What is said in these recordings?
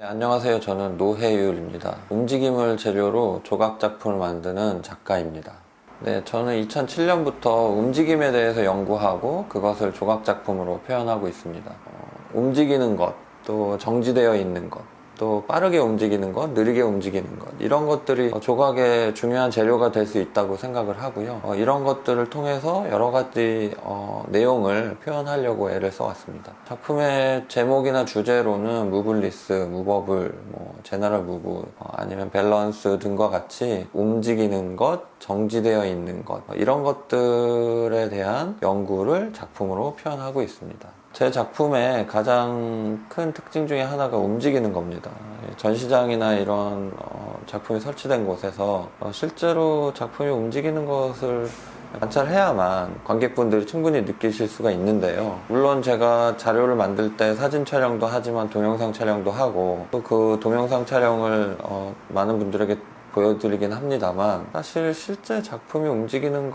네, 안녕하세요. 저는 노혜율입니다. 움직임을 재료로 조각 작품을 만드는 작가입니다. 네, 저는 2007년부터 움직임에 대해서 연구하고 그것을 조각 작품으로 표현하고 있습니다. 움직이는 것, 또 정지되어 있는 것, 또 빠르게 움직이는 것, 느리게 움직이는 것, 이런 것들이 조각의 중요한 재료가 될 수 있다고 생각을 하고요. 이런 것들을 통해서 여러 가지 내용을 표현하려고 애를 써왔습니다. 작품의 제목이나 주제로는 무블리스, 무버블, 제너럴 무브, 아니면 밸런스 등과 같이 움직이는 것, 정지되어 있는 것, 이런 것들에 대한 연구를 작품으로 표현하고 있습니다. 제 작품의 가장 큰 특징 중에 하나가 움직이는 겁니다. 전시장이나 이런 작품이 설치된 곳에서 실제로 작품이 움직이는 것을 관찰해야만 관객분들이 충분히 느끼실 수가 있는데요. 물론 제가 자료를 만들 때 사진 촬영도 하지만 동영상 촬영도 하고 또 그 동영상 촬영을 많은 분들에게 보여드리긴 합니다만, 사실 실제 작품이 움직이는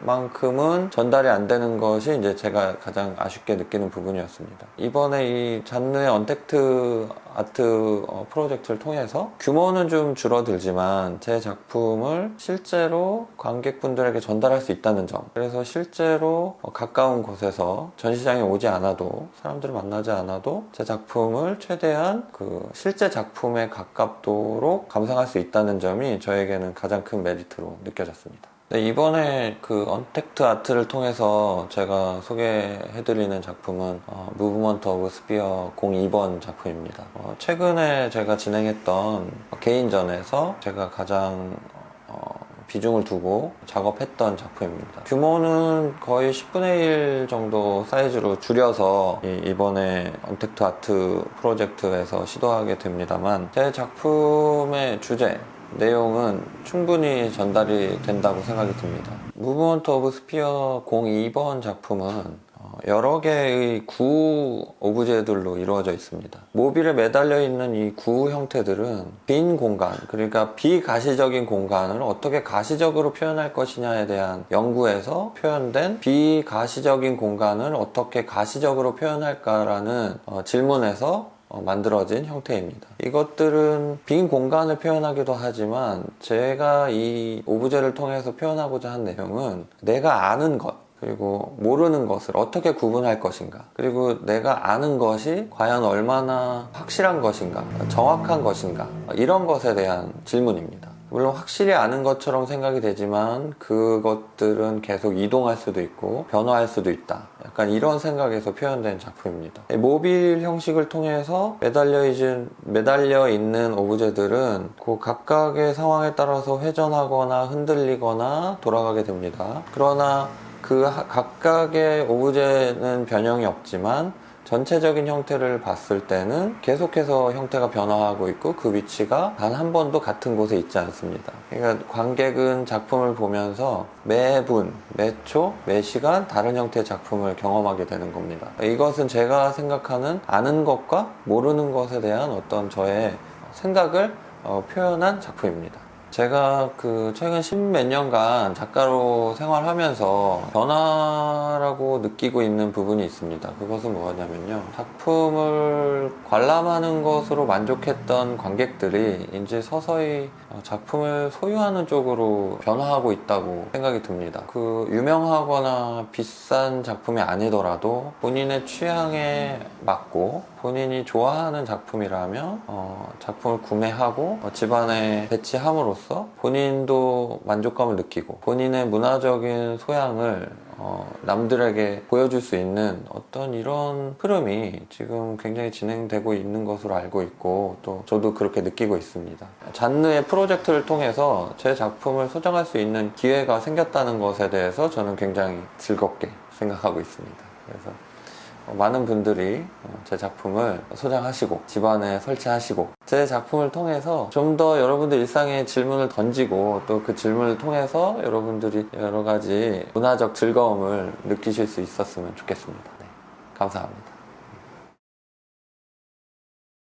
것만큼은 전달이 안 되는 것이 이제 제가 가장 아쉽게 느끼는 부분이었습니다. 이번에 이 잔느의 언택트 아트 프로젝트를 통해서 규모는 좀 줄어들지만 제 작품을 실제로 관객분들에게 전달할 수 있다는 점, 그래서 실제로 가까운 곳에서 전시장에 오지 않아도, 사람들을 만나지 않아도 제 작품을 최대한 그 실제 작품에 가깝도록 감상할 수 있다는 점이 저에게는 가장 큰 메리트로 느껴졌습니다. 네, 이번에 그 언택트 아트를 통해서 제가 소개해드리는 작품은 무브먼트 오브 스피어 02번 작품입니다. 최근에 제가 진행했던 개인전에서 제가 가장 비중을 두고 작업했던 작품입니다. 규모는 거의 10분의 1 정도 사이즈로 줄여서 이번에 언택트 아트 프로젝트에서 시도하게 됩니다만, 제 작품의 주제, 내용은 충분히 전달이 된다고 생각이 듭니다. 무브먼트 오브 스피어 02번 작품은 여러 개의 구 오브제들로 이루어져 있습니다. 모빌에 매달려 있는 이 구 형태들은 빈 공간, 그러니까 비가시적인 공간을 어떻게 가시적으로 표현할 것이냐에 대한 연구에서 표현된 비가시적인 공간을 어떻게 가시적으로 표현할까라는 질문에서 만들어진 형태입니다. 이것들은 빈 공간을 표현하기도 하지만 제가 이 오브제를 통해서 표현하고자 한 내용은 내가 아는 것, 그리고 모르는 것을 어떻게 구분할 것인가, 그리고 내가 아는 것이 과연 얼마나 확실한 것인가, 정확한 것인가, 이런 것에 대한 질문입니다. 물론 확실히 아는 것처럼 생각이 되지만 그것들은 계속 이동할 수도 있고 변화할 수도 있다, 약간 이런 생각에서 표현된 작품입니다. 모빌 형식을 통해서 매달려 있는 오브제들은 그 각각의 상황에 따라서 회전하거나 흔들리거나 돌아가게 됩니다. 그러나 그 각각의 오브제는 변형이 없지만 전체적인 형태를 봤을 때는 계속해서 형태가 변화하고 있고 그 위치가 단 한 번도 같은 곳에 있지 않습니다. 그러니까 관객은 작품을 보면서 매분, 매초, 매시간 다른 형태의 작품을 경험하게 되는 겁니다. 이것은 제가 생각하는 아는 것과 모르는 것에 대한 어떤 저의 생각을 표현한 작품입니다. 제가 최근 10몇 년간 작가로 생활하면서 변화라고 느끼고 있는 부분이 있습니다. 그것은 뭐냐면요, 작품을 관람하는 것으로 만족했던 관객들이 이제 서서히 작품을 소유하는 쪽으로 변화하고 있다고 생각이 듭니다. 유명하거나 비싼 작품이 아니더라도 본인의 취향에 맞고 본인이 좋아하는 작품이라면 작품을 구매하고 집안에 배치함으로써 본인도 만족감을 느끼고 본인의 문화적인 소양을 남들에게 보여줄 수 있는 어떤 이런 흐름이 지금 굉장히 진행되고 있는 것으로 알고 있고, 또 저도 그렇게 느끼고 있습니다. 잔느의 프로젝트를 통해서 제 작품을 소장할 수 있는 기회가 생겼다는 것에 대해서 저는 굉장히 즐겁게 생각하고 있습니다. 그래서 많은 분들이 제 작품을 소장하시고 집안에 설치하시고 제 작품을 통해서 좀 더 여러분들 일상에 질문을 던지고 또 그 질문을 통해서 여러분들이 여러 가지 문화적 즐거움을 느끼실 수 있었으면 좋겠습니다. 네, 감사합니다.